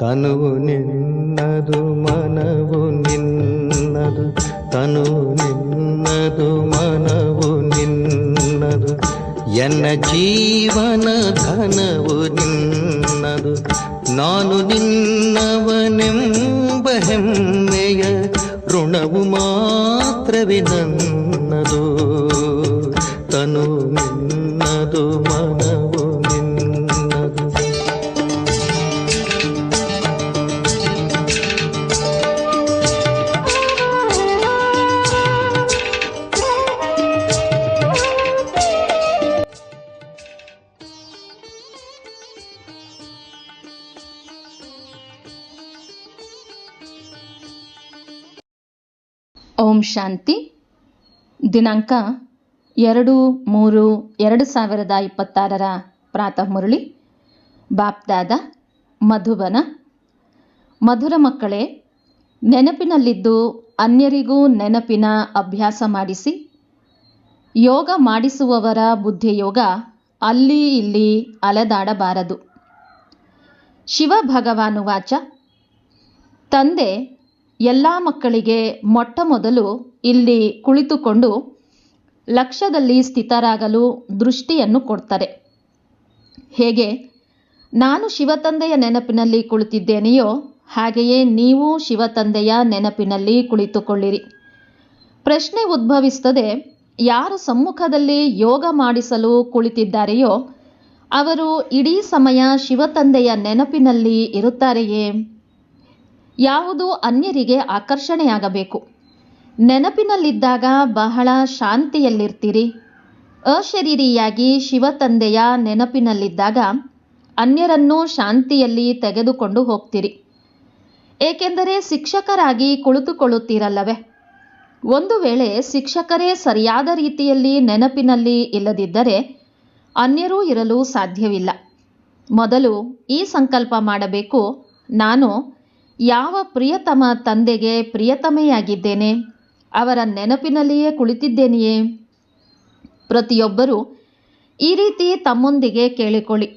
ತನುವು ನಿನ್ನದು ಮನವು ನಿನ್ನದು, ತನುವು ನಿನ್ನದು ಮನವು ನಿನ್ನದು, ಎನ್ನ ಜೀವನ ಧನವು ನಿನ್ನದು. ನಾನು ನಿನ್ನವನೆಂಬ ಹೆಮ್ಮೆಯ ಋಣವು ಮಾತ್ರವೇ ನನ್ನದು. ತನು ನಿನ್ನದು ಮನವು ನಿನ್ನದು. ಓಂ ಶಾಂತಿ. ದಿನಾಂಕ 2-3-2026 ಪ್ರಾತಃ ಮುರಳಿ. ಬಾಪ್ದಾದ ಮಧುಬನ. ಮಧುರ ಮಕ್ಕಳೇ, ನೆನಪಿನಲ್ಲಿದ್ದು ಅನ್ಯರಿಗೂ ನೆನಪಿನ ಅಭ್ಯಾಸ ಮಾಡಿಸಿ. ಯೋಗ ಮಾಡಿಸುವವರ ಬುದ್ಧಿಯೋಗ ಅಲ್ಲಿ ಇಲ್ಲಿ ಅಲೆದಾಡಬಾರದು. ಶಿವ ಭಗವಾನುವಾಚ. ತಂದೆ ಎಲ್ಲ ಮಕ್ಕಳಿಗೆ ಮೊಟ್ಟ ಮೊದಲು ಇಲ್ಲಿ ಕುಳಿತುಕೊಂಡು ಲಕ್ಷ್ಯದಲ್ಲಿ ಸ್ಥಿತರಾಗಲು ದೃಷ್ಟಿಯನ್ನು ಕೊಡ್ತಾರೆ. ಹೇಗೆ ನಾನು ಶಿವತಂದೆಯ ನೆನಪಿನಲ್ಲಿ ಕುಳಿತಿದ್ದೇನೆಯೋ ಹಾಗೆಯೇ ನೀವು ಶಿವತಂದೆಯ ನೆನಪಿನಲ್ಲಿ ಕುಳಿತುಕೊಳ್ಳಿರಿ. ಪ್ರಶ್ನೆ ಉದ್ಭವಿಸುತ್ತದೆ, ಯಾರು ಸಮ್ಮುಖದಲ್ಲಿ ಯೋಗ ಮಾಡಿಸಲು ಕುಳಿತಿದ್ದಾರೆಯೋ ಅವರು ಇಡೀ ಸಮಯ ಶಿವತಂದೆಯ ನೆನಪಿನಲ್ಲಿ ಇರುತ್ತಾರೆಯೇ? ಯಾವುದು ಅನ್ಯರಿಗೆ ಆಕರ್ಷಣೆಯಾಗಬೇಕು. ನೆನಪಿನಲ್ಲಿದ್ದಾಗ ಬಹಳ ಶಾಂತಿಯಲ್ಲಿರ್ತೀರಿ. ಅಶರೀರಿಯಾಗಿ ಶಿವತಂದೆಯ ನೆನಪಿನಲ್ಲಿದ್ದಾಗ ಅನ್ಯರನ್ನು ಶಾಂತಿಯಲ್ಲಿ ತೆಗೆದುಕೊಂಡು ಹೋಗ್ತೀರಿ. ಏಕೆಂದರೆ ಶಿಕ್ಷಕರಾಗಿ ಕುಳಿತುಕೊಳ್ಳುತ್ತೀರಲ್ಲವೇ. ಒಂದು ವೇಳೆ ಶಿಕ್ಷಕರೇ ಸರಿಯಾದ ರೀತಿಯಲ್ಲಿ ನೆನಪಿನಲ್ಲಿ ಇಲ್ಲದಿದ್ದರೆ ಅನ್ಯರೂ ಇರಲು ಸಾಧ್ಯವಿಲ್ಲ. ಮೊದಲು ಈ ಸಂಕಲ್ಪ ಮಾಡಬೇಕು, ನಾನು ಯಾವ ಪ್ರಿಯತಮ ತಂದೆಗೆ ಪ್ರಿಯತಮೆಯಾಗಿದ್ದೇನೆ, ಅವರ ನೆನಪಿನಲ್ಲಿಯೇ ಕುಳಿತಿದ್ದೇನೆಯೇ? ಪ್ರತಿಯೊಬ್ಬರೂ ಈ ರೀತಿ ತಮ್ಮೊಂದಿಗೆ ಕೇಳಿಕೊಳ್ಳಿ.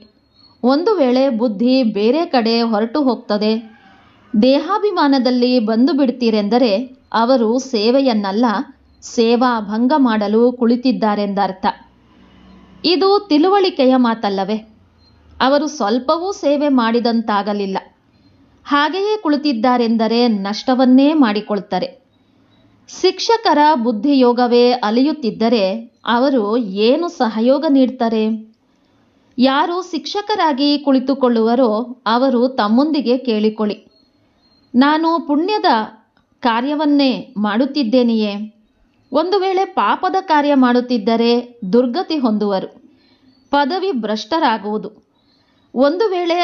ಒಂದು ವೇಳೆ ಬುದ್ಧಿ ಬೇರೆ ಕಡೆ ಹೊರಟು ಹೋಗ್ತದೆ, ದೇಹಾಭಿಮಾನದಲ್ಲಿ ಬಂದು ಬಿಡ್ತೀರೆಂದರೆ ಅವರು ಸೇವೆಯನ್ನಲ್ಲ ಸೇವಾ ಭಂಗ ಮಾಡಲು ಕುಳಿತಿದ್ದಾರೆಂದರ್ಥ. ಇದು ತಿಳುವಳಿಕೆಯ ಮಾತಲ್ಲವೇ? ಅವರು ಸ್ವಲ್ಪವೂ ಸೇವೆ ಮಾಡಿದಂತಾಗಲಿಲ್ಲ. ಹಾಗೆಯೇ ಕುಳಿತಿದ್ದಾರೆಂದರೆ ನಷ್ಟವನ್ನೇ ಮಾಡಿಕೊಳ್ತಾರೆ. ಶಿಕ್ಷಕರ ಬುದ್ಧಿಯೋಗವೇ ಅಲಿಯುತ್ತಿದ್ದರೆ ಅವರು ಏನು ಸಹಯೋಗ ನೀಡ್ತಾರೆ? ಯಾರು ಶಿಕ್ಷಕರಾಗಿ ಕುಳಿತುಕೊಳ್ಳುವರೋ ಅವರು ತಮ್ಮೊಂದಿಗೆ ಕೇಳಿಕೊಳ್ಳಿ, ನಾನು ಪುಣ್ಯದ ಕಾರ್ಯವನ್ನೇ ಮಾಡುತ್ತಿದ್ದೇನೆಯೇ? ಒಂದು ವೇಳೆ ಪಾಪದ ಕಾರ್ಯ ಮಾಡುತ್ತಿದ್ದರೆ ದುರ್ಗತಿ ಹೊಂದುವರು, ಪದವಿ ಭ್ರಷ್ಟರಾಗುವುದು. ಒಂದು ವೇಳೆ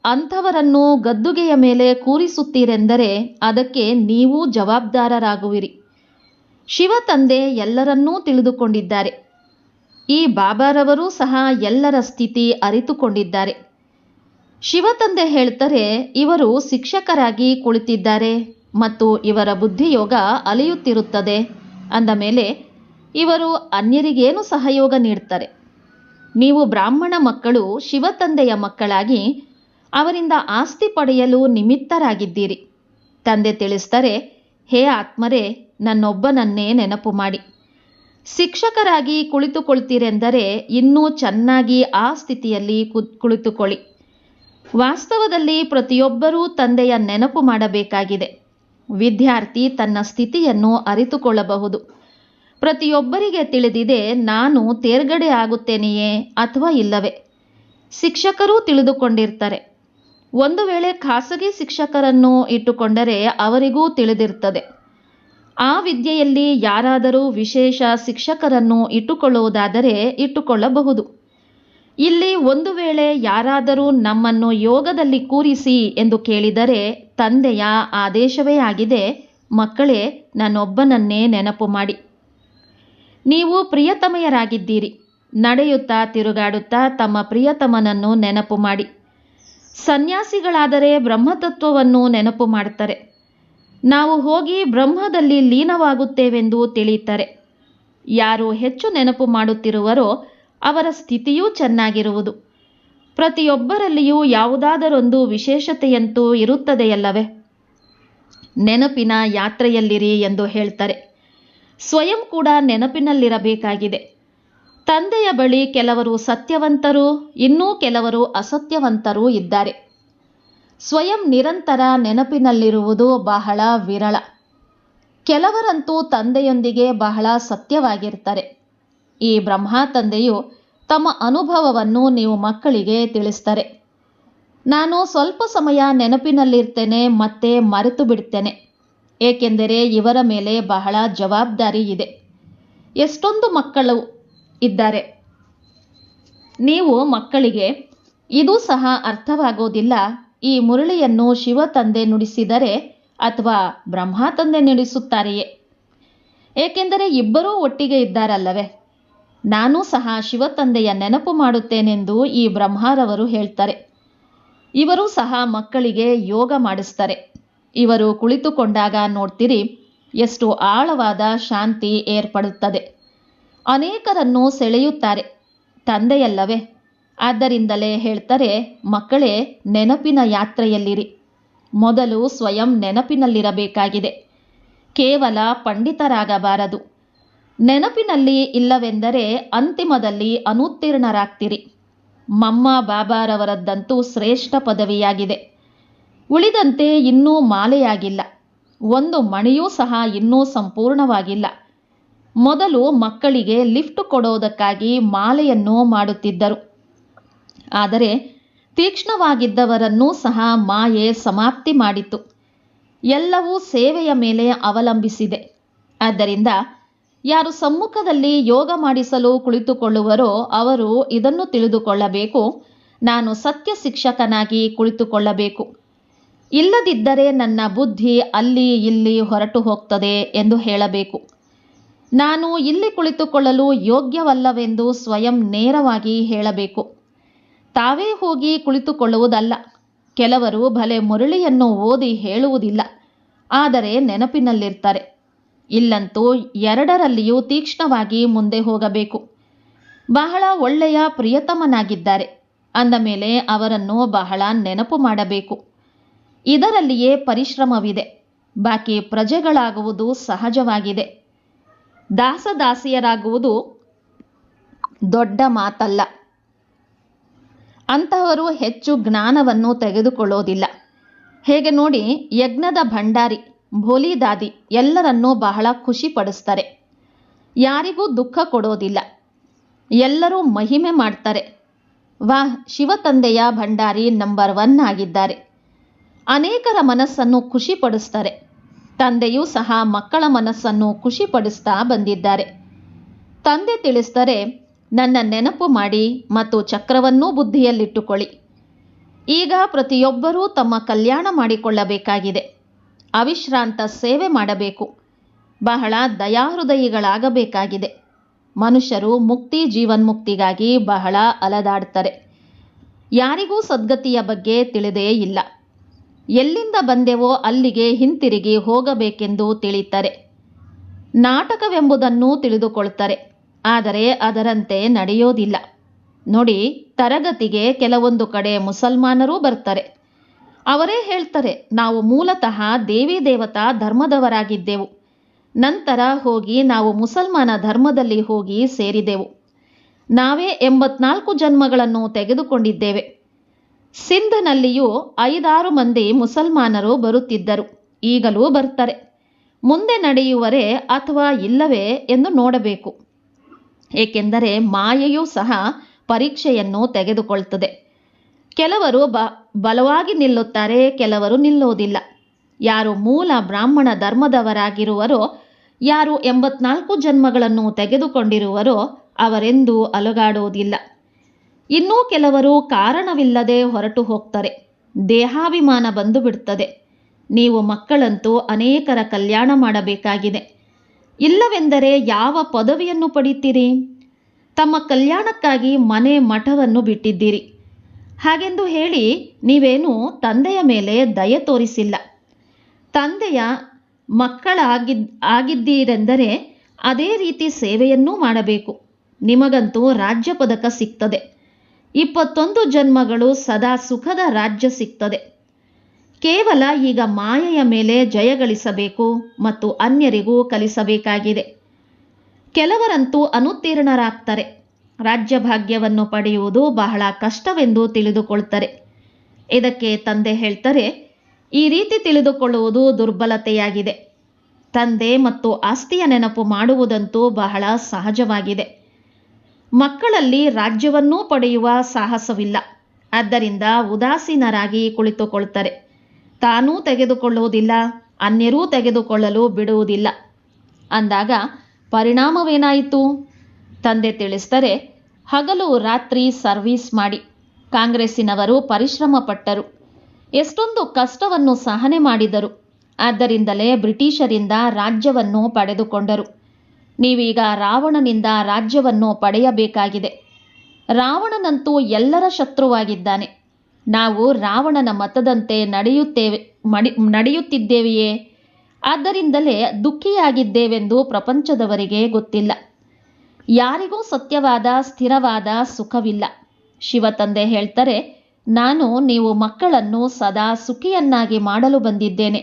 ಅಂಥವರನ್ನು ಗದ್ದುಗೆಯ ಮೇಲೆ ಕೂರಿಸುತ್ತೀರೆಂದರೆ ಅದಕ್ಕೆ ನೀವು ಜವಾಬ್ದಾರರಾಗುವಿರಿ. ಶಿವತಂದೆ ಎಲ್ಲರನ್ನೂ ತಿಳಿದುಕೊಂಡಿದ್ದಾರೆ. ಈ ಬಾಬಾರವರೂ ಸಹ ಎಲ್ಲರ ಸ್ಥಿತಿ ಅರಿತುಕೊಂಡಿದ್ದಾರೆ. ಶಿವತಂದೆ ಹೇಳ್ತಾರೆ, ಇವರು ಶಿಕ್ಷಕರಾಗಿ ಕುಳಿತಿದ್ದಾರೆ ಮತ್ತು ಇವರ ಬುದ್ಧಿಯೋಗ ಅಲಿಯುತ್ತಿರುತ್ತದೆ. ಅಂದ ಮೇಲೆ ಇವರು ಅನ್ಯರಿಗೇನು ಸಹಯೋಗ ನೀಡ್ತಾರೆ? ನೀವು ಬ್ರಾಹ್ಮಣ ಮಕ್ಕಳು ಶಿವತಂದೆಯ ಮಕ್ಕಳಾಗಿ ಅವರಿಂದ ಆಸ್ತಿ ಪಡೆಯಲು ನಿಮಿತ್ತರಾಗಿದ್ದೀರಿ. ತಂದೆ ತಿಳಿಸ್ತಾರೆ, ಹೇ ಆತ್ಮರೇ, ನನ್ನೊಬ್ಬನನ್ನೇ ನೆನಪು ಮಾಡಿ. ಶಿಕ್ಷಕರಾಗಿ ಕುಳಿತುಕೊಳ್ತೀರೆಂದರೆ ಇನ್ನೂ ಚೆನ್ನಾಗಿ ಆ ಸ್ಥಿತಿಯಲ್ಲಿ ಕುಳಿತುಕೊಳ್ಳಿ. ವಾಸ್ತವದಲ್ಲಿ ಪ್ರತಿಯೊಬ್ಬರೂ ತಂದೆಯ ನೆನಪು ಮಾಡಬೇಕಾಗಿದೆ. ವಿದ್ಯಾರ್ಥಿ ತನ್ನ ಸ್ಥಿತಿಯನ್ನು ಅರಿತುಕೊಳ್ಳಬಹುದು. ಪ್ರತಿಯೊಬ್ಬರಿಗೆ ತಿಳಿದಿದೆ, ನಾನು ತೇರ್ಗಡೆ ಆಗುತ್ತೇನೆಯೇ ಅಥವಾ ಇಲ್ಲವೇ. ಶಿಕ್ಷಕರೂ ತಿಳಿದುಕೊಂಡಿರ್ತಾರೆ. ಒಂದು ವೇಳೆ ಖಾಸಗಿ ಶಿಕ್ಷಕರನ್ನು ಇಟ್ಟುಕೊಂಡರೆ ಅವರಿಗೂ ತಿಳಿದಿರ್ತದೆ. ಆ ವಿದ್ಯೆಯಲ್ಲಿ ಯಾರಾದರೂ ವಿಶೇಷ ಶಿಕ್ಷಕರನ್ನು ಇಟ್ಟುಕೊಳ್ಳುವುದಾದರೆ ಇಟ್ಟುಕೊಳ್ಳಬಹುದು. ಇಲ್ಲಿ ಒಂದು ವೇಳೆ ಯಾರಾದರೂ ನಮ್ಮನ್ನು ಯೋಗದಲ್ಲಿ ಕೂರಿಸಿ ಎಂದು ಕೇಳಿದರೆ ತಂದೆಯ ಆದೇಶವೇ ಆಗಿದೆ, ಮಕ್ಕಳೇ, ನನ್ನೊಬ್ಬನನ್ನೇ ನೆನಪು ಮಾಡಿ. ನೀವು ಪ್ರಿಯತಮೆಯರಾಗಿದ್ದೀರಿ. ನಡೆಯುತ್ತಾ ತಿರುಗಾಡುತ್ತಾ ತಮ್ಮ ಪ್ರಿಯತಮನನ್ನು ನೆನಪು ಮಾಡಿ. ಸನ್ಯಾಸಿಗಳಾದರೆ ಬ್ರಹ್ಮತತ್ವವನ್ನು ನೆನಪು ಮಾಡ್ತಾರೆ. ನಾವು ಹೋಗಿ ಬ್ರಹ್ಮದಲ್ಲಿ ಲೀನವಾಗುತ್ತೇವೆಂದು ತಿಳಿಯುತ್ತಾರೆ. ಯಾರು ಹೆಚ್ಚು ನೆನಪು ಮಾಡುತ್ತಿರುವರೋ ಅವರ ಸ್ಥಿತಿಯೂ ಚೆನ್ನಾಗಿರುವುದು. ಪ್ರತಿಯೊಬ್ಬರಲ್ಲಿಯೂ ಯಾವುದಾದರೊಂದು ವಿಶೇಷತೆಯಂತೂ ಇರುತ್ತದೆಯಲ್ಲವೇ? ನೆನಪಿನ ಯಾತ್ರೆಯಲ್ಲಿರಿ ಎಂದು ಹೇಳ್ತಾರೆ. ಸ್ವಯಂ ಕೂಡ ನೆನಪಿನಲ್ಲಿರಬೇಕಾಗಿದೆ. ತಂದೆಯ ಬಳಿ ಕೆಲವರು ಸತ್ಯವಂತರು, ಇನ್ನೂ ಕೆಲವರು ಅಸತ್ಯವಂತರೂ ಇದ್ದಾರೆ. ಸ್ವಯಂ ನಿರಂತರ ನೆನಪಿನಲ್ಲಿರುವುದು ಬಹಳ ವಿರಳ. ಕೆಲವರಂತೂ ತಂದೆಯೊಂದಿಗೆ ಬಹಳ ಸತ್ಯವಾಗಿರ್ತಾರೆ. ಈ ಬ್ರಹ್ಮ ತಂದೆಯು ತಮ್ಮ ಅನುಭವವನ್ನು ನೀವು ಮಕ್ಕಳಿಗೆ ತಿಳಿಸ್ತಾರೆ. ನಾನು ಸ್ವಲ್ಪ ಸಮಯ ನೆನಪಿನಲ್ಲಿರ್ತೇನೆ, ಮತ್ತೆ ಮರೆತು ಬಿಡ್ತೇನೆ. ಏಕೆಂದರೆ ಇವರ ಮೇಲೆ ಬಹಳ ಜವಾಬ್ದಾರಿ ಇದೆ. ಎಷ್ಟೊಂದು ಮಕ್ಕಳು ಇದ್ದಾರೆ. ನೀವು ಮಕ್ಕಳಿಗೆ ಇದು ಸಹ ಅರ್ಥವಾಗೋದಿಲ್ಲ, ಈ ಮುರಳಿಯನ್ನು ಶಿವ ತಂದೆ ನುಡಿಸಿದರೆ ಅಥವಾ ಬ್ರಹ್ಮ ತಂದೆ ನುಡಿಸುತ್ತಾರೆಯೇ? ಏಕೆಂದರೆ ಇಬ್ಬರೂ ಒಟ್ಟಿಗೆ ಇದ್ದಾರಲ್ಲವೇ? ನಾನು ಸಹ ಶಿವ ತಂದೆಯ ನೆನಪು ಮಾಡುತ್ತೇನೆಂದು ಈ ಬ್ರಹ್ಮರವರು ಹೇಳ್ತಾರೆ. ಇವರು ಸಹ ಮಕ್ಕಳಿಗೆ ಯೋಗ ಮಾಡಿಸ್ತಾರೆ. ಇವರು ಕುಳಿತುಕೊಂಡಾಗ ನೋಡ್ತೀರಿ ಎಷ್ಟು ಆಳವಾದ ಶಾಂತಿ ಏರ್ಪಡುತ್ತದೆ. ಅನೇಕರನ್ನು ಸೆಳೆಯುತ್ತಾರೆ. ತಂದೆಯಲ್ಲವೇ? ಆದ್ದರಿಂದಲೇ ಹೇಳ್ತಾರೆ, ಮಕ್ಕಳೇ ನೆನಪಿನ ಯಾತ್ರೆಯಲ್ಲಿರಿ. ಮೊದಲು ಸ್ವಯಂ ನೆನಪಿನಲ್ಲಿರಬೇಕಾಗಿದೆ. ಕೇವಲ ಪಂಡಿತರಾಗಬಾರದು. ನೆನಪಿನಲ್ಲಿ ಇಲ್ಲವೆಂದರೆ ಅಂತಿಮದಲ್ಲಿ ಅನುತ್ತೀರ್ಣರಾಗ್ತೀರಿ. ಮಮ್ಮ ಬಾಬಾರವರದ್ದಂತೂ ಶ್ರೇಷ್ಠ ಪದವಿಯಾಗಿದೆ. ಉಳಿದಂತೆ ಇನ್ನೂ ಮಾಲೆಯಾಗಿಲ್ಲ. ಒಂದು ಮಣಿಯೂ ಸಹ ಇನ್ನೂ ಸಂಪೂರ್ಣವಾಗಿಲ್ಲ. ಮೊದಲು ಮಕ್ಕಳಿಗೆ ಲಿಫ್ಟ್ ಕೊಡೋದಕ್ಕಾಗಿ ಮಾಲೆಯನ್ನು ಮಾಡುತ್ತಿದ್ದರು. ಆದರೆ ತೀಕ್ಷ್ಣವಾಗಿದ್ದವರನ್ನೂ ಸಹ ಮಾಯೆ ಸಮಾಪ್ತಿ ಮಾಡಿತು. ಎಲ್ಲವೂ ಸೇವೆಯ ಮೇಲೆ ಅವಲಂಬಿಸಿದೆ. ಆದ್ದರಿಂದ ಯಾರು ಸಮ್ಮುಖದಲ್ಲಿ ಯೋಗ ಮಾಡಿಸಲು ಕುಳಿತುಕೊಳ್ಳುವರೋ ಅವರು ಇದನ್ನು ತಿಳಿದುಕೊಳ್ಳಬೇಕು, ನಾನು ಸತ್ಯ ಶಿಕ್ಷಕನಾಗಿ ಕುಳಿತುಕೊಳ್ಳಬೇಕು. ಇಲ್ಲದಿದ್ದರೆ ನನ್ನ ಬುದ್ಧಿ ಅಲ್ಲಿ ಇಲ್ಲಿ ಹೊರಟು ಹೋಗ್ತದೆ ಎಂದು ಹೇಳಬೇಕು. ನಾನು ಇಲ್ಲಿ ಕುಳಿತುಕೊಳ್ಳಲು ಯೋಗ್ಯವಲ್ಲವೆಂದು ಸ್ವಯಂ ನೇರವಾಗಿ ಹೇಳಬೇಕು. ತಾವೇ ಹೋಗಿ ಕುಳಿತುಕೊಳ್ಳುವುದಲ್ಲ. ಕೆಲವರು ಭಲೆ ಮುರಳಿಯನ್ನು ಓದಿ ಹೇಳುವುದಿಲ್ಲ, ಆದರೆ ನೆನಪಿನಲ್ಲಿರ್ತಾರೆ. ಇಲ್ಲಂತೂ ಎರಡರಲ್ಲಿಯೂ ತೀಕ್ಷ್ಣವಾಗಿ ಮುಂದೆ ಹೋಗಬೇಕು. ಬಹಳ ಒಳ್ಳೆಯ ಪ್ರಿಯತಮನಾಗಿದ್ದಾರೆ ಅಂದ ಮೇಲೆ ಅವರನ್ನು ಬಹಳ ನೆನಪು ಮಾಡಬೇಕು. ಇದರಲ್ಲಿಯೇ ಪರಿಶ್ರಮವಿದೆ. ಬಾಕಿ ಪ್ರಜೆಗಳಾಗುವುದು ಸಹಜವಾಗಿದೆ. ದಾಸದಾಸಿಯರಾಗುವುದು ದೊಡ್ಡ ಮಾತಲ್ಲ. ಅಂತಹವರು ಹೆಚ್ಚು ಜ್ಞಾನವನ್ನು ತೆಗೆದುಕೊಳ್ಳೋದಿಲ್ಲ. ಹೇಗೆ ನೋಡಿ, ಯಜ್ಞದ ಭಂಡಾರಿ ಭೋಲಿದಾದಿ ಎಲ್ಲರನ್ನೂ ಬಹಳ ಖುಷಿ ಪಡಿಸ್ತಾರೆ. ಯಾರಿಗೂ ದುಃಖ ಕೊಡೋದಿಲ್ಲ. ಎಲ್ಲರೂ ಮಹಿಮೆ ಮಾಡ್ತಾರೆ. ವಾಹ್, ಶಿವ ತಂದೆಯ ಭಂಡಾರಿ ನಂಬರ್ 1 ಆಗಿದ್ದಾರೆ. ಅನೇಕರ ಮನಸ್ಸನ್ನು ಖುಷಿಪಡಿಸ್ತಾರೆ. ತಂದೆಯೂ ಸಹ ಮಕ್ಕಳ ಮನಸ್ಸನ್ನು ಖುಷಿಪಡಿಸ್ತಾ ಬಂದಿದ್ದಾರೆ. ತಂದೆ ತಿಳಿಸ್ತಾರೆ, ನನ್ನ ನೆನಪು ಮಾಡಿ ಮತ್ತು ಚಕ್ರವನ್ನೂ ಬುದ್ಧಿಯಲ್ಲಿಟ್ಟುಕೊಳ್ಳಿ. ಈಗ ಪ್ರತಿಯೊಬ್ಬರೂ ತಮ್ಮ ಕಲ್ಯಾಣ ಮಾಡಿಕೊಳ್ಳಬೇಕಾಗಿದೆ. ಅವಿಶ್ರಾಂತ ಸೇವೆ ಮಾಡಬೇಕು. ಬಹಳ ದಯಾಹೃದಯಿಗಳಾಗಬೇಕಾಗಿದೆ. ಮನುಷ್ಯರು ಮುಕ್ತಿ ಜೀವನ್ಮುಕ್ತಿಗಾಗಿ ಬಹಳ ಅಲದಾಡ್ತಾರೆ. ಯಾರಿಗೂ ಸದ್ಗತಿಯ ಬಗ್ಗೆ ತಿಳಿದೇ ಇಲ್ಲ. ಎಲ್ಲಿಂದ ಬಂದೆವೋ ಅಲ್ಲಿಗೆ ಹಿಂತಿರುಗಿ ಹೋಗಬೇಕೆಂದು ತಿಳಿತಾರೆ. ನಾಟಕವೆಂಬುದನ್ನು ತಿಳಿದುಕೊಳ್ತಾರೆ, ಆದರೆ ಅದರಂತೆ ನಡೆಯೋದಿಲ್ಲ. ನೋಡಿ, ತರಗತಿಗೆ ಕೆಲವೊಂದು ಕಡೆ ಮುಸಲ್ಮಾನರೂ ಬರ್ತಾರೆ. ಅವರೇ ಹೇಳ್ತಾರೆ, ನಾವು ಮೂಲತಃ ದೇವಿ ದೇವತಾ ಧರ್ಮದವರಾಗಿದ್ದೆವು. ನಂತರ ಹೋಗಿ ನಾವು ಮುಸಲ್ಮಾನ ಧರ್ಮದಲ್ಲಿ ಹೋಗಿ ಸೇರಿದೆವು. ನಾವೇ 84 ಜನ್ಮಗಳನ್ನು ತೆಗೆದುಕೊಂಡಿದ್ದೇವೆ. ಸಿಂಧ್ನಲ್ಲಿಯೂ 5-6 ಮಂದಿ ಮುಸಲ್ಮಾನರು ಬರುತ್ತಿದ್ದರು. ಈಗಲೂ ಬರ್ತಾರೆ. ಮುಂದೆ ನಡೆಯುವರೇ ಅಥವಾ ಇಲ್ಲವೇ ಎಂದು ನೋಡಬೇಕು. ಏಕೆಂದರೆ ಮಾಯೆಯೂ ಸಹ ಪರೀಕ್ಷೆಯನ್ನು ತೆಗೆದುಕೊಳ್ತದೆ. ಕೆಲವರು ಬಲವಾಗಿ ನಿಲ್ಲುತ್ತಾರೆ, ಕೆಲವರು ನಿಲ್ಲೋದಿಲ್ಲ. ಯಾರು ಮೂಲ ಬ್ರಾಹ್ಮಣ ಧರ್ಮದವರಾಗಿರುವರೋ, ಯಾರು 84 ಜನ್ಮಗಳನ್ನು ತೆಗೆದುಕೊಂಡಿರುವರೋ ಅವರೆಂದೂ ಅಲುಗಾಡೋದಿಲ್ಲ. ಇನ್ನೂ ಕೆಲವರು ಕಾರಣವಿಲ್ಲದೆ ಹೊರಟು ಹೋಗ್ತಾರೆ. ದೇಹಾಭಿಮಾನ ಬಂದು ಬಿಡ್ತದೆ. ನೀವು ಮಕ್ಕಳಂತೂ ಅನೇಕರ ಕಲ್ಯಾಣ ಮಾಡಬೇಕಾಗಿದೆ. ಇಲ್ಲವೆಂದರೆ ಯಾವ ಪದವಿಯನ್ನು ಪಡಿತೀರಿ? ತಮ್ಮ ಕಲ್ಯಾಣಕ್ಕಾಗಿ ಮನೆ ಮಠವನ್ನು ಬಿಟ್ಟಿದ್ದೀರಿ. ಹಾಗೆಂದು ಹೇಳಿ ನೀವೇನು ತಂದೆಯ ಮೇಲೆ ದಯೆ ತೋರಿಸಿಲ್ಲ. ತಂದೆಯ ಆಗಿದ್ದೀರೆಂದರೆ ಅದೇ ರೀತಿ ಸೇವೆಯನ್ನೂ ಮಾಡಬೇಕು. ನಿಮಗಂತೂ ರಾಜ್ಯ ಪದಕ ಸಿಗ್ತದೆ. 21 ಜನ್ಮಗಳು ಸದಾ ಸುಖದ ರಾಜ್ಯ ಸಿಗ್ತದೆ. ಕೇವಲ ಈಗ ಮಾಯೆಯ ಮೇಲೆ ಜಯಗಳಿಸಬೇಕು ಮತ್ತು ಅನ್ಯರಿಗೂ ಕಲಿಸಬೇಕಾಗಿದೆ. ಕೆಲವರಂತೂ ಅನುತ್ತೀರ್ಣರಾಗ್ತಾರೆ. ರಾಜ್ಯಭಾಗ್ಯವನ್ನು ಪಡೆಯುವುದು ಬಹಳ ಕಷ್ಟವೆಂದು ತಿಳಿದುಕೊಳ್ತಾರೆ. ಇದಕ್ಕೆ ತಂದೆ ಹೇಳ್ತಾರೆ, ಈ ರೀತಿ ತಿಳಿದುಕೊಳ್ಳುವುದು ದುರ್ಬಲತೆಯಾಗಿದೆ. ತಂದೆ ಮತ್ತು ಆಸ್ತಿಯ ನೆನಪು ಮಾಡುವುದಂತೂ ಬಹಳ ಸಹಜವಾಗಿದೆ. ಮಕ್ಕಳಲ್ಲಿ ರಾಜ್ಯವನ್ನೂ ಪಡೆಯುವ ಸಾಹಸವಿಲ್ಲ. ಆದ್ದರಿಂದ ಉದಾಸೀನರಾಗಿ ಕುಳಿತುಕೊಳ್ತಾರೆ. ತಾನೂ ತೆಗೆದುಕೊಳ್ಳುವುದಿಲ್ಲ, ಅನ್ಯರೂ ತೆಗೆದುಕೊಳ್ಳಲು ಬಿಡುವುದಿಲ್ಲ. ಅಂದಾಗ ಪರಿಣಾಮವೇನಾಯಿತು? ತಂದೆ ತಿಳಿಸ್ತಾರೆ, ಹಗಲು ರಾತ್ರಿ ಸರ್ವೀಸ್ ಮಾಡಿ ಕಾಂಗ್ರೆಸ್ಸಿನವರು ಪರಿಶ್ರಮ ಪಟ್ಟರು. ಎಷ್ಟೊಂದು ಕಷ್ಟವನ್ನು ಸಹನೆ ಮಾಡಿದರು. ಆದ್ದರಿಂದಲೇ ಬ್ರಿಟಿಷರಿಂದ ರಾಜ್ಯವನ್ನು ಪಡೆದುಕೊಂಡರು. ನೀವೀಗ ರಾವಣನಿಂದ ರಾಜ್ಯವನ್ನು ಪಡೆಯಬೇಕಾಗಿದೆ. ರಾವಣನಂತೂ ಎಲ್ಲರ ಶತ್ರುವಾಗಿದ್ದಾನೆ. ನಾವು ರಾವಣನ ಮತದಂತೆ ನಡೆಯುತ್ತಿದ್ದೇವೆಯೇ? ಆದ್ದರಿಂದಲೇ ದುಃಖಿಯಾಗಿದ್ದೇವೆಂದು ಪ್ರಪಂಚದವರಿಗೆ ಗೊತ್ತಿಲ್ಲ. ಯಾರಿಗೂ ಸತ್ಯವಾದ ಸ್ಥಿರವಾದ ಸುಖವಿಲ್ಲ. ಶಿವತಂದೆ ಹೇಳ್ತಾರೆ, ನಾನು ನೀವು ಮಕ್ಕಳನ್ನು ಸದಾ ಸುಖಿಯನ್ನಾಗಿ ಮಾಡಲು ಬಂದಿದ್ದೇನೆ.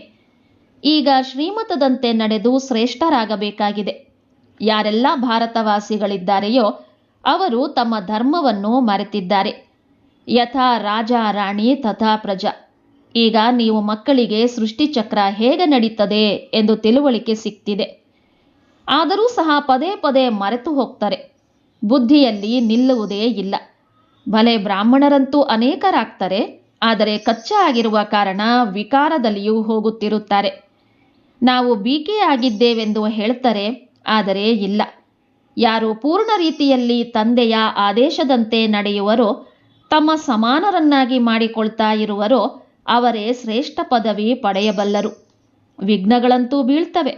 ಈಗ ಶ್ರೀಮತದಂತೆ ನಡೆದು ಶ್ರೇಷ್ಠರಾಗಬೇಕಾಗಿದೆ. ಯಾರೆಲ್ಲ ಭಾರತವಾಸಿಗಳಿದ್ದಾರೆಯೋ ಅವರು ತಮ್ಮ ಧರ್ಮವನ್ನು ಮರೆತಿದ್ದಾರೆ. ಯಥಾ ರಾಜ ರಾಣಿ ತಥಾ ಪ್ರಜಾ. ಈಗ ನೀವು ಮಕ್ಕಳಿಗೆ ಸೃಷ್ಟಿಚಕ್ರ ಹೇಗೆ ನಡೀತದೆ ಎಂದು ತಿಳುವಳಿಕೆ ಸಿಕ್ತಿದೆ. ಆದರೂ ಸಹ ಪದೇ ಪದೇ ಮರೆತು ಹೋಗ್ತಾರೆ. ಬುದ್ಧಿಯಲ್ಲಿ ನಿಲ್ಲುವುದೇ ಇಲ್ಲ. ಭಲೆ ಬ್ರಾಹ್ಮಣರಂತೂ ಅನೇಕರಾಗ್ತಾರೆ. ಆದರೆ ಕಚ್ಚಾ ಆಗಿರುವ ಕಾರಣ ವಿಕಾರದಲ್ಲಿಯೂ ಹೋಗುತ್ತಿರುತ್ತಾರೆ. ನಾವು ಬಿಕೆ ಆಗಿದ್ದೇವೆಂದು ಹೇಳ್ತಾರೆ, ಆದರೆ ಇಲ್ಲ. ಯಾರು ಪೂರ್ಣ ರೀತಿಯಲ್ಲಿ ತಂದೆಯ ಆದೇಶದಂತೆ ನಡೆಯುವರೋ, ತಮ್ಮ ಸಮಾನರನ್ನಾಗಿ ಮಾಡಿಕೊಳ್ತಾ ಇರುವರೋ ಅವರೇ ಶ್ರೇಷ್ಠ ಪದವಿ ಪಡೆಯಬಲ್ಲರು. ವಿಘ್ನಗಳಂತೂ ಬೀಳ್ತವೆ.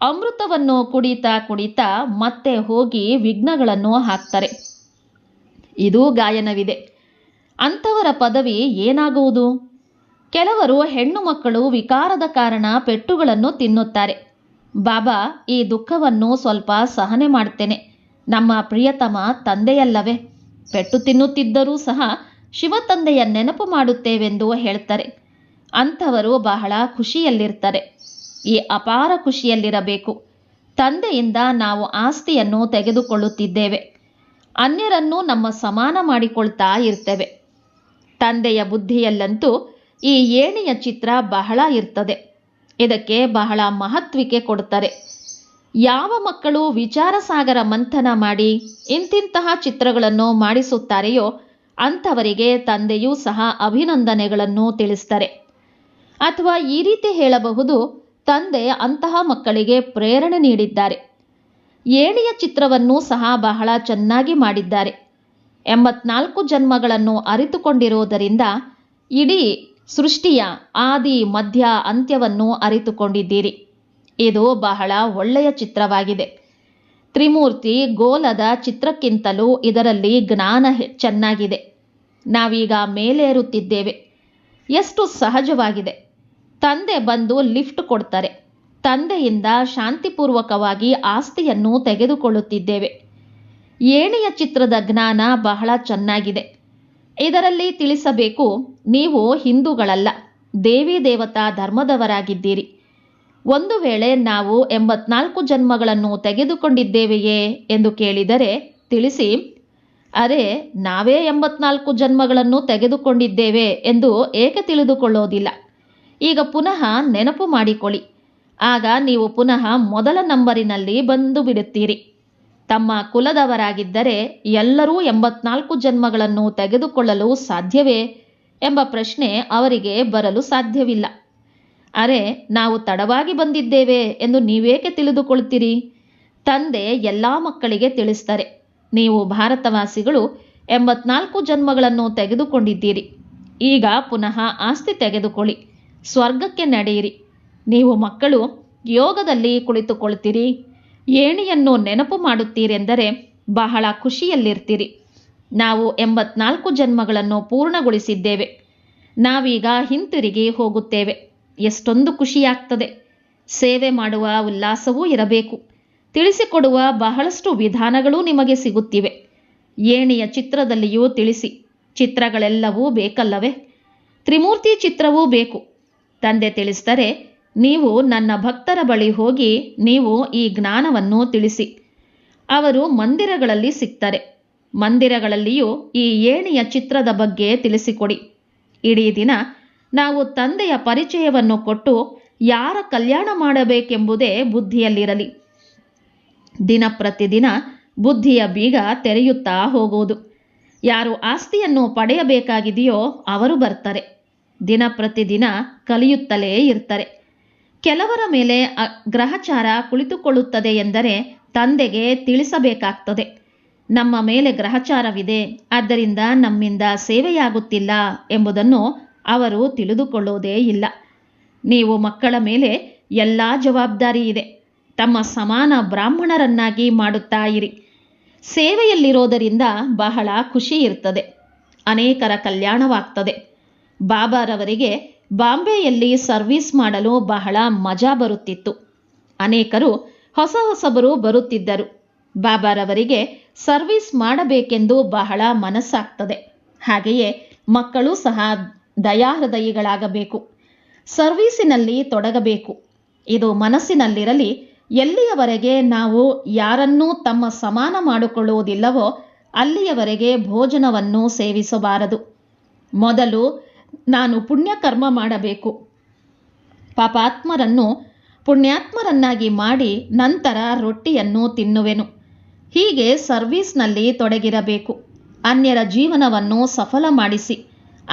ಅಮೃತವನ್ನು ಕುಡಿತಾ ಕುಡಿತಾ ಮತ್ತೆ ಹೋಗಿ ವಿಘ್ನಗಳನ್ನು ಹಾಕ್ತಾರೆ. ಇದೂ ಗಾಯನವಿದೆ. ಅಂಥವರ ಪದವಿ ಏನಾಗುವುದು? ಕೆಲವರು ಹೆಣ್ಣು ಮಕ್ಕಳು ವಿಕಾರದ ಕಾರಣ ಪೆಟ್ಟುಗಳನ್ನು ತಿನ್ನುತ್ತಾರೆ. ಬಾಬಾ, ಈ ದುಃಖವನ್ನು ಸ್ವಲ್ಪ ಸಹನೆ ಮಾಡ್ತೇನೆ. ನಮ್ಮ ಪ್ರಿಯತಮ ತಂದೆಯಲ್ಲವೇ? ಪೆಟ್ಟು ತಿನ್ನುತ್ತಿದ್ದರೂ ಸಹ ಶಿವತಂದೆಯ ನೆನಪು ಮಾಡುತ್ತೇವೆಂದು ಹೇಳ್ತಾರೆ. ಅಂಥವರು ಬಹಳ ಖುಷಿಯಲ್ಲಿರ್ತಾರೆ. ಈ ಅಪಾರ ಖುಷಿಯಲ್ಲಿರಬೇಕು. ತಂದೆಯಿಂದ ನಾವು ಆಸ್ತಿಯನ್ನು ತೆಗೆದುಕೊಳ್ಳುತ್ತಿದ್ದೇವೆ. ಅನ್ಯರನ್ನು ನಮ್ಮ ಸಮಾನ ಮಾಡಿಕೊಳ್ತಾ ಇರ್ತೇವೆ. ತಂದೆಯ ಬುದ್ಧಿಯಲ್ಲಂತೂ ಈ ಏಣಿಯ ಚಿತ್ರ ಬಹಳ ಇರ್ತದೆ. ಇದಕ್ಕೆ ಬಹಳ ಮಹತ್ವಿಕೆ ಕೊಡ್ತಾರೆ. ಯಾವ ಮಕ್ಕಳು ವಿಚಾರ ಸಾಗರ ಮಂಥನ ಮಾಡಿ ಇಂತಿಂತಹ ಚಿತ್ರಗಳನ್ನು ಮಾಡಿಸುತ್ತಾರೆಯೋ ಅಂಥವರಿಗೆ ತಂದೆಯೂ ಸಹ ಅಭಿನಂದನೆಗಳನ್ನು ತಿಳಿಸ್ತಾರೆ. ಅಥವಾ ಈ ರೀತಿ ಹೇಳಬಹುದು, ತಂದೆ ಅಂತಹ ಮಕ್ಕಳಿಗೆ ಪ್ರೇರಣೆ ನೀಡಿದ್ದಾರೆ. ಏಣಿಯ ಚಿತ್ರವನ್ನು ಸಹ ಬಹಳ ಚೆನ್ನಾಗಿ ಮಾಡಿದ್ದಾರೆ. 84 ಜನ್ಮಗಳನ್ನು ಅರಿತುಕೊಂಡಿರುವುದರಿಂದ ಇಡೀ ಸೃಷ್ಟಿಯ ಆದಿ ಮಧ್ಯ ಅಂತ್ಯವನ್ನು ಅರಿತುಕೊಂಡಿದ್ದೀರಿ. ಇದು ಬಹಳ ಒಳ್ಳೆಯ ಚಿತ್ರವಾಗಿದೆ. ತ್ರಿಮೂರ್ತಿ ಗೋಲದ ಚಿತ್ರಕ್ಕಿಂತಲೂ ಇದರಲ್ಲಿ ಜ್ಞಾನ ಚೆನ್ನಾಗಿದೆ. ನಾವೀಗ ಮೇಲೇರುತ್ತಿದ್ದೇವೆ. ಎಷ್ಟು ಸಹಜವಾಗಿದೆ. ತಂದೆ ಬಂದು ಲಿಫ್ಟ್ ಕೊಡ್ತಾರೆ. ತಂದೆಯಿಂದ ಶಾಂತಿಪೂರ್ವಕವಾಗಿ ಆಸ್ತಿಯನ್ನು ತೆಗೆದುಕೊಳ್ಳುತ್ತಿದ್ದೇವೆ. ಏಣಿಯ ಚಿತ್ರದ ಜ್ಞಾನ ಬಹಳ ಚೆನ್ನಾಗಿದೆ. ಇದರಲ್ಲಿ ತಿಳಿಸಬೇಕು, ನೀವು ಹಿಂದೂಗಳಲ್ಲ, ದೇವಿ ದೇವತಾ ಧರ್ಮದವರಾಗಿದ್ದೀರಿ. ಒಂದು ವೇಳೆ ನಾವು 84 ಜನ್ಮಗಳನ್ನು ತೆಗೆದುಕೊಂಡಿದ್ದೇವೆಯೇ ಎಂದು ಕೇಳಿದರೆ ತಿಳಿಸಿ, ಅರೆ ನಾವೇ 84 ಜನ್ಮಗಳನ್ನು ತೆಗೆದುಕೊಂಡಿದ್ದೇವೆ ಎಂದು ಏಕೆ ತಿಳಿದುಕೊಳ್ಳೋದಿಲ್ಲ? ಈಗ ಪುನಃ ನೆನಪು ಮಾಡಿಕೊಳ್ಳಿ. ಆಗ ನೀವು ಪುನಃ ಮೊದಲ ನಂಬರಿನಲ್ಲಿ ಬಂದು ಬಿಡುತ್ತೀರಿ. ತಮ್ಮ ಕುಲದವರಾಗಿದ್ದರೆ ಎಲ್ಲರೂ 84 ಜನ್ಮಗಳನ್ನು ತೆಗೆದುಕೊಳ್ಳಲು ಸಾಧ್ಯವೇ ಎಂಬ ಪ್ರಶ್ನೆ ಅವರಿಗೆ ಬರಲು ಸಾಧ್ಯವಿಲ್ಲ. ಅರೆ ನಾವು ತಡವಾಗಿ ಬಂದಿದ್ದೇವೆ ಎಂದು ನೀವೇಕೆ ತಿಳಿದುಕೊಳ್ತೀರಿ? ತಂದೆ ಎಲ್ಲ ಮಕ್ಕಳಿಗೆ ತಿಳಿಸ್ತಾರೆ, ನೀವು ಭಾರತವಾಸಿಗಳು 84 ಜನ್ಮಗಳನ್ನು ತೆಗೆದುಕೊಂಡಿದ್ದೀರಿ. ಈಗ ಪುನಃ ಆಸ್ತಿ ತೆಗೆದುಕೊಳ್ಳಿ, ಸ್ವರ್ಗಕ್ಕೆ ನಡೆಯಿರಿ. ನೀವು ಮಕ್ಕಳು ಯೋಗದಲ್ಲಿ ಕುಳಿತುಕೊಳ್ತೀರಿ, ಏಣಿಯನ್ನು ನೆನಪು ಮಾಡುತ್ತೀರೆಂದರೆ ಬಹಳ ಖುಷಿಯಲ್ಲಿರ್ತೀರಿ. ನಾವು 84 ಜನ್ಮಗಳನ್ನು ಪೂರ್ಣಗೊಳಿಸಿದ್ದೇವೆ. ನಾವೀಗ ಹಿಂತಿರುಗಿ ಹೋಗುತ್ತೇವೆ. ಎಷ್ಟೊಂದು ಖುಷಿಯಾಗ್ತದೆ. ಸೇವೆ ಮಾಡುವ ಉಲ್ಲಾಸವೂ ಇರಬೇಕು. ತಿಳಿಸಿಕೊಡುವ ಬಹಳಷ್ಟು ವಿಧಾನಗಳೂ ನಿಮಗೆ ಸಿಗುತ್ತಿವೆ. ಏಣಿಯ ಚಿತ್ರದಲ್ಲಿಯೂ ತಿಳಿಸಿ, ಚಿತ್ರಗಳೆಲ್ಲವೂ ಬೇಕಲ್ಲವೇ? ತ್ರಿಮೂರ್ತಿ ಚಿತ್ರವೂ ಬೇಕು. ತಂದೆ ತಿಳಿಸ್ತಾರೆ, ನೀವು ನನ್ನ ಭಕ್ತರ ಬಳಿ ಹೋಗಿ ನೀವು ಈ ಜ್ಞಾನವನ್ನು ತಿಳಿಸಿ. ಅವರು ಮಂದಿರಗಳಲ್ಲಿ ಸಿಗ್ತಾರೆ. ಮಂದಿರಗಳಲ್ಲಿಯೂ ಈ ಏಣಿಯ ಚಿತ್ರದ ಬಗ್ಗೆ ತಿಳಿಸಿಕೊಡಿ. ಇಡೀ ದಿನ ನಾವು ತಂದೆಯ ಪರಿಚಯವನ್ನು ಕೊಟ್ಟು ಯಾರ ಕಲ್ಯಾಣ ಮಾಡಬೇಕೆಂಬುದೇ ಬುದ್ಧಿಯಲ್ಲಿರಲಿ. ದಿನ ಪ್ರತಿದಿನ ಬುದ್ಧಿಯ ಬೀಗ ತೆರೆಯುತ್ತಾ ಹೋಗುವುದು. ಯಾರು ಆಸ್ತಿಯನ್ನು ಪಡೆಯಬೇಕಾಗಿದೆಯೋ ಅವರು ಬರ್ತಾರೆ. ದಿನ ಪ್ರತಿದಿನ ಕಲಿಯುತ್ತಲೇ ಇರ್ತಾರೆ. ಕೆಲವರ ಮೇಲೆ ಗ್ರಹಚಾರ ಕುಳಿತುಕೊಳ್ಳುತ್ತದೆ ಎಂದರೆ ತಂದೆಗೆ ತಿಳಿಸಬೇಕಾಗ್ತದೆ. ನಮ್ಮ ಮೇಲೆ ಗ್ರಹಚಾರವಿದೆ, ಆದ್ದರಿಂದ ನಮ್ಮಿಂದ ಸೇವೆಯಾಗುತ್ತಿಲ್ಲ ಎಂಬುದನ್ನು ಅವರು ತಿಳಿದುಕೊಳ್ಳೋದೇ ಇಲ್ಲ. ನೀವು ಮಕ್ಕಳ ಮೇಲೆ ಎಲ್ಲ ಜವಾಬ್ದಾರಿ ಇದೆ. ತಮ್ಮ ಸಮಾನ ಬ್ರಾಹ್ಮಣರನ್ನಾಗಿ ಮಾಡುತ್ತಾ ಇರಿ. ಸೇವೆಯಲ್ಲಿರೋದರಿಂದ ಬಹಳ ಖುಷಿ ಇರ್ತದೆ. ಅನೇಕರ ಕಲ್ಯಾಣವಾಗ್ತದೆ. ಬಾಬಾರವರಿಗೆ ಬಾಂಬೆಯಲ್ಲಿ ಸರ್ವಿಸ್ ಮಾಡಲು ಬಹಳ ಮಜಾ ಬರುತ್ತಿತ್ತು. ಅನೇಕರು ಹೊಸಬರು ಬರುತ್ತಿದ್ದರು. ಬಾಬಾರವರಿಗೆ ಸರ್ವಿಸ್ ಮಾಡಬೇಕೆಂದು ಬಹಳ ಮನಸ್ಸಾಗ್ತದೆ. ಹಾಗೆಯೇ ಮಕ್ಕಳು ಸಹ ದಯಾಹೃದಯಿಗಳಾಗಬೇಕು. ಸರ್ವೀಸಿನಲ್ಲಿ ತೊಡಗಬೇಕು. ಇದು ಮನಸ್ಸಿನಲ್ಲಿರಲಿ. ಎಲ್ಲಿಯವರೆಗೆ ನಾವು ಯಾರನ್ನೂ ತಮ್ಮ ಸಮಾನ ಮಾಡಿಕೊಳ್ಳುವುದಿಲ್ಲವೋ ಅಲ್ಲಿಯವರೆಗೆ ಭೋಜನವನ್ನು ಸೇವಿಸಬಾರದು. ಮೊದಲು ನಾನು ಪುಣ್ಯಕರ್ಮ ಮಾಡಬೇಕು, ಪಾಪಾತ್ಮರನ್ನು ಪುಣ್ಯಾತ್ಮರನ್ನಾಗಿ ಮಾಡಿ ನಂತರ ರೊಟ್ಟಿಯನ್ನು ತಿನ್ನುವೆನು. ಹೀಗೆ ಸರ್ವೀಸ್ನಲ್ಲಿ ತೊಡಗಿರಬೇಕು. ಅನ್ಯರ ಜೀವನವನ್ನು ಸಫಲ ಮಾಡಿಸಿ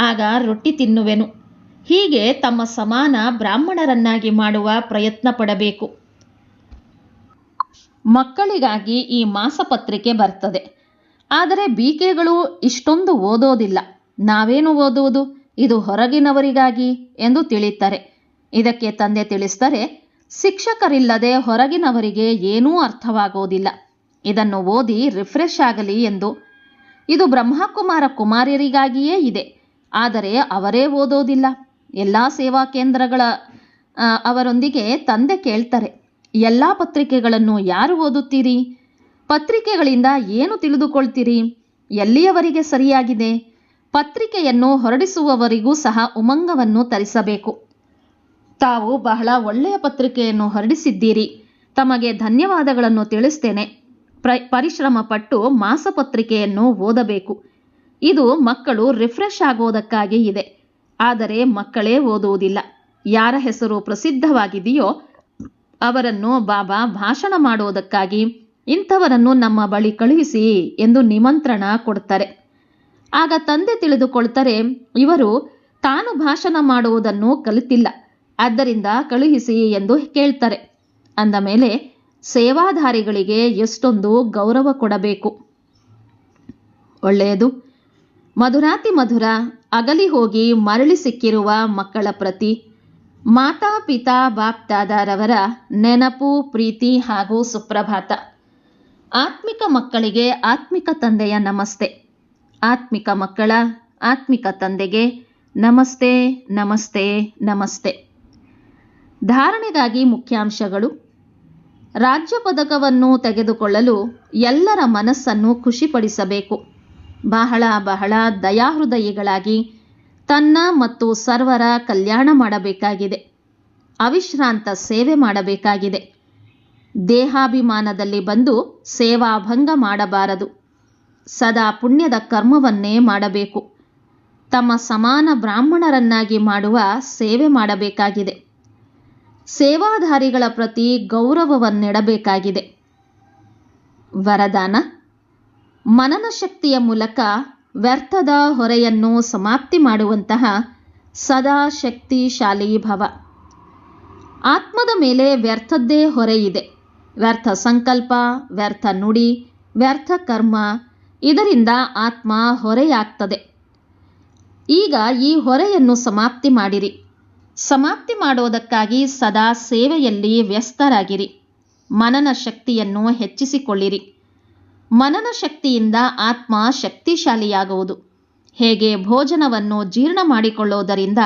ಆಗ ರೊಟ್ಟಿ ತಿನ್ನುವೆನು. ಹೀಗೆ ತಮ್ಮ ಸಮಾನ ಬ್ರಾಹ್ಮಣರನ್ನಾಗಿ ಮಾಡುವ ಪ್ರಯತ್ನ ಪಡಬೇಕು. ಮಕ್ಕಳಿಗಾಗಿ ಈ ಮಾಸಪತ್ರಿಕೆ ಬರ್ತದೆ. ಆದರೆ ಬಿಕೆಗಳು ಇಷ್ಟೊಂದು ಓದೋದಿಲ್ಲ. ನಾವೇನು ಓದುವುದು, ಇದು ಹೊರಗಿನವರಿಗಾಗಿ ಎಂದು ತಿಳಿತಾರೆ. ಇದಕ್ಕೆ ತಂದೆ ತಿಳಿಸ್ತಾರೆ, ಶಿಕ್ಷಕರಿಲ್ಲದೆ ಹೊರಗಿನವರಿಗೆ ಏನೂ ಅರ್ಥವಾಗೋದಿಲ್ಲ. ಇದನ್ನು ಓದಿ ರಿಫ್ರೆಶ್ ಆಗಲಿ ಎಂದು. ಇದು ಬ್ರಹ್ಮಕುಮಾರ ಕುಮಾರಿಯರಿಗಾಗಿಯೇ ಇದೆ. ಆದರೆ ಅವರೇ ಓದೋದಿಲ್ಲ. ಎಲ್ಲ ಸೇವಾ ಕೇಂದ್ರಗಳ ಅವರೊಂದಿಗೆ ತಂದೆ ಕೇಳ್ತಾರೆ, ಎಲ್ಲ ಪತ್ರಿಕೆಗಳನ್ನು ಯಾರು ಓದುತ್ತೀರಿ? ಪತ್ರಿಕೆಗಳಿಂದ ಏನು ತಿಳಿದುಕೊಳ್ತೀರಿ? ಎಲ್ಲಿಯವರೆಗೆ ಸರಿಯಾಗಿದೆ? ಪತ್ರಿಕೆಯನ್ನು ಹೊರಡಿಸುವವರಿಗೂ ಸಹ ಉಮಂಗವನ್ನು ತರಿಸಬೇಕು. ತಾವು ಬಹಳ ಒಳ್ಳೆಯ ಪತ್ರಿಕೆಯನ್ನು ಹೊರಡಿಸಿದ್ದೀರಿ, ತಮಗೆ ಧನ್ಯವಾದಗಳನ್ನು ತಿಳಿಸ್ತೇನೆ. ಪರಿಶ್ರಮ ಪಟ್ಟು ಮಾಸಪತ್ರಿಕೆಯನ್ನು ಓದಬೇಕು. ಇದು ಮಕ್ಕಳು ರಿಫ್ರೆಶ್ ಆಗೋದಕ್ಕಾಗಿ ಇದೆ. ಆದರೆ ಮಕ್ಕಳೇ ಓದುವುದಿಲ್ಲ. ಯಾರ ಹೆಸರು ಪ್ರಸಿದ್ಧವಾಗಿದೆಯೋ ಅವರನ್ನು ಬಾಬಾ ಭಾಷಣ ಮಾಡುವುದಕ್ಕಾಗಿ ಇಂಥವರನ್ನು ನಮ್ಮ ಬಳಿ ಕಳುಹಿಸಿ ಎಂದು ನಿಮಂತ್ರಣ ಕೊಡ್ತಾರೆ. ಆಗ ತಂದೆ ತಿಳಿದುಕೊಳ್ತಾರೆ, ಇವರು ತಾನು ಭಾಷಣ ಮಾಡುವುದನ್ನು ಕಲಿತಿಲ್ಲ, ಆದ್ದರಿಂದ ಕಳುಹಿಸಿ ಎಂದು ಕೇಳ್ತಾರೆ. ಅಂದ ಮೇಲೆ ಸೇವಾಧಾರಿಗಳಿಗೆ ಎಷ್ಟೊಂದು ಗೌರವ ಕೊಡಬೇಕು. ಒಳ್ಳೆಯದು. ಮಧುರಾತಿ ಮಧುರ ಅಗಲಿ ಹೋಗಿ ಮರಳಿ ಸಿಕ್ಕಿರುವ ಮಕ್ಕಳ ಪ್ರತಿ ಮಾತಾ ಪಿತಾ ಬಾಪ್ ದಾದಾರವರ ನೆನಪು, ಪ್ರೀತಿ ಹಾಗೂ ಸುಪ್ರಭಾತ. ಆತ್ಮಿಕ ಮಕ್ಕಳಿಗೆ ಆತ್ಮಿಕ ತಂದೆಯ ನಮಸ್ತೆ. ಆತ್ಮಿಕ ಮಕ್ಕಳ ಆತ್ಮಿಕ ತಂದೆಗೆ ನಮಸ್ತೆ, ನಮಸ್ತೆ, ನಮಸ್ತೆ. ಧಾರಣೆಗಾಗಿ ಮುಖ್ಯಾಂಶಗಳು. ರಾಜ್ಯ ಪದಕವನ್ನು ತೆಗೆದುಕೊಳ್ಳಲು ಎಲ್ಲರ ಮನಸ್ಸನ್ನು ಖುಷಿಪಡಿಸಬೇಕು. ಬಹಳ ಬಹಳ ದಯಾಹೃದಯಿಗಳಾಗಿ ತನ್ನ ಮತ್ತು ಸರ್ವರ ಕಲ್ಯಾಣ ಮಾಡಬೇಕಾಗಿದೆ. ಅವಿಶ್ರಾಂತ ಸೇವೆ ಮಾಡಬೇಕಾಗಿದೆ. ದೇಹಾಭಿಮಾನದಲ್ಲಿ ಬಂದು ಸೇವಾಭಂಗ ಮಾಡಬಾರದು. ಸದಾ ಪುಣ್ಯದ ಕರ್ಮವನ್ನೇ ಮಾಡಬೇಕು. ತಮ್ಮ ಸಮಾನ ಬ್ರಾಹ್ಮಣರನ್ನಾಗಿ ಮಾಡುವ ಸೇವೆ ಮಾಡಬೇಕಾಗಿದೆ. ಸೇವಾಧಾರಿಗಳ ಪ್ರತಿ ಗೌರವವನ್ನಿಡಬೇಕಾಗಿದೆ. ವರದಾನ: ಮನನ ಶಕ್ತಿಯ ಮೂಲಕ ವ್ಯರ್ಥದ ಹೊರೆಯನ್ನು ಸಮಾಪ್ತಿ ಮಾಡುವಂತಹ ಸದಾ ಶಕ್ತಿಶಾಲಿ ಭವ. ಆತ್ಮದ ಮೇಲೆ ವ್ಯರ್ಥದ್ದೇ ಹೊರೆ ಇದೆ. ವ್ಯರ್ಥ ಸಂಕಲ್ಪ, ವ್ಯರ್ಥ ನುಡಿ, ವ್ಯರ್ಥ ಕರ್ಮ, ಇದರಿಂದ ಆತ್ಮ ಹೊರೆಯಾಗ್ತದೆ. ಈಗ ಈ ಹೊರೆಯನ್ನು ಸಮಾಪ್ತಿ ಮಾಡಿರಿ. ಸಮಾಪ್ತಿ ಮಾಡೋದಕ್ಕಾಗಿ ಸದಾ ಸೇವೆಯಲ್ಲಿ ವ್ಯಸ್ತರಾಗಿರಿ. ಮನನ ಶಕ್ತಿಯನ್ನು ಹೆಚ್ಚಿಸಿಕೊಳ್ಳಿರಿ. ಮನನ ಶಕ್ತಿಯಿಂದ ಆತ್ಮ ಶಕ್ತಿಶಾಲಿಯಾಗುವುದು. ಹೇಗೆ ಭೋಜನವನ್ನು ಜೀರ್ಣ ಮಾಡಿಕೊಳ್ಳುವುದರಿಂದ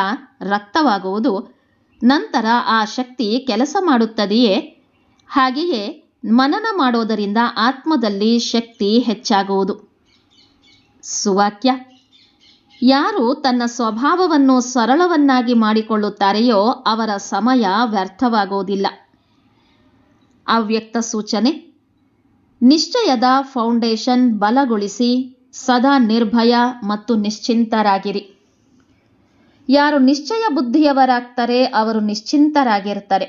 ರಕ್ತವಾಗುವುದು, ನಂತರ ಆ ಶಕ್ತಿ ಕೆಲಸ ಮಾಡುತ್ತದೆಯೇ, ಹಾಗೆಯೇ ಮನನ ಮಾಡೋದರಿಂದ ಆತ್ಮದಲ್ಲಿ ಶಕ್ತಿ ಹೆಚ್ಚಾಗುವುದು. ಸುವಾಕ್ಯ: ಯಾರು ತನ್ನ ಸ್ವಭಾವವನ್ನು ಸರಳವನ್ನಾಗಿ ಮಾಡಿಕೊಳ್ಳುತ್ತಾರೆಯೋ ಅವರ ಸಮಯ ವ್ಯರ್ಥವಾಗುವುದಿಲ್ಲ. ಅವ್ಯಕ್ತ ಸೂಚನೆ: ನಿಶ್ಚಯದ ಫೌಂಡೇಶನ್ ಬಲಗೊಳಿಸಿ ಸದಾ ನಿರ್ಭಯ ಮತ್ತು ನಿಶ್ಚಿಂತರಾಗಿರಿ. ಯಾರು ನಿಶ್ಚಯ ಬುದ್ಧಿಯವರಾಗ್ತಾರೆ ಅವರು ನಿಶ್ಚಿಂತರಾಗಿರ್ತಾರೆ.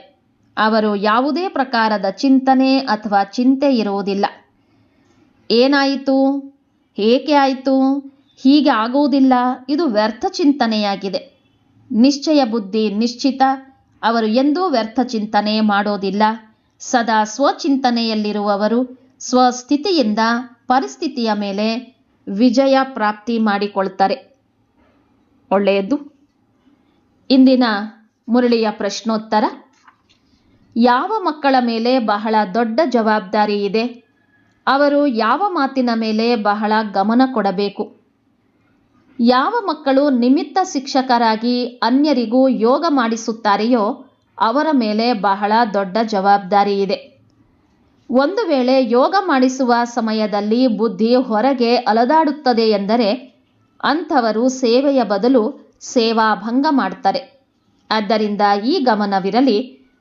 ಅವರು ಯಾವುದೇ ಪ್ರಕಾರದ ಚಿಂತನೆ ಅಥವಾ ಚಿಂತೆ ಇರುವುದಿಲ್ಲ. ಏನಾಯಿತು, ಏಕೆ ಆಯಿತು, ಹೀಗೆ ಆಗುವುದಿಲ್ಲ, ಇದು ವ್ಯರ್ಥ ಚಿಂತನೆಯಾಗಿದೆ. ನಿಶ್ಚಯ ಬುದ್ಧಿ ನಿಶ್ಚಿತ, ಅವರು ಎಂದೂ ವ್ಯರ್ಥ ಚಿಂತನೆ ಮಾಡೋದಿಲ್ಲ. ಸದಾ ಸ್ವಚಿಂತನೆಯಲ್ಲಿರುವವರು ಸ್ವಸ್ಥಿತಿಯಿಂದ ಪರಿಸ್ಥಿತಿಯ ಮೇಲೆ ವಿಜಯ ಪ್ರಾಪ್ತಿ ಮಾಡಿಕೊಳ್ತಾರೆ. ಒಳ್ಳೆಯದು. ಇಂದಿನ ಮುರಳಿಯ ಪ್ರಶ್ನೋತ್ತರ: ಯಾವ ಮಕ್ಕಳ ಮೇಲೆ ಬಹಳ ದೊಡ್ಡ ಜವಾಬ್ದಾರಿ ಇದೆ? ಅವರು ಯಾವ ಮಾತಿನ ಮೇಲೆ ಬಹಳ ಗಮನ ಕೊಡಬೇಕು? ಯಾವ ಮಕ್ಕಳು ನಿಮಿತ್ತ ಶಿಕ್ಷಕರಾಗಿ ಅನ್ಯರಿಗೂ ಯೋಗ ಮಾಡಿಸುತ್ತಾರೆಯೋ ಅವರ ಮೇಲೆ ಬಹಳ ದೊಡ್ಡ ಜವಾಬ್ದಾರಿ ಇದೆ. ಒಂದು ವೇಳೆ ಯೋಗ ಮಾಡಿಸುವ ಸಮಯದಲ್ಲಿ ಬುದ್ಧಿ ಹೊರಗೆ ಅಲದಾಡುತ್ತದೆ ಎಂದರೆ ಅಂಥವರು ಸೇವೆಯ ಬದಲು ಸೇವಾಭಂಗ ಮಾಡ್ತಾರೆ. ಆದ್ದರಿಂದ ಈ ಗಮನವಿರಲಿ,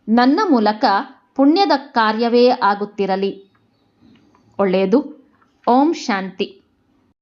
ನನ್ನ ಮೂಲಕ ಪುಣ್ಯದ ಕಾರ್ಯವೇ ಆಗುತ್ತಿರಲಿ. ಒಳ್ಳೆಯದು. ಓಂ ಶಾಂತಿ.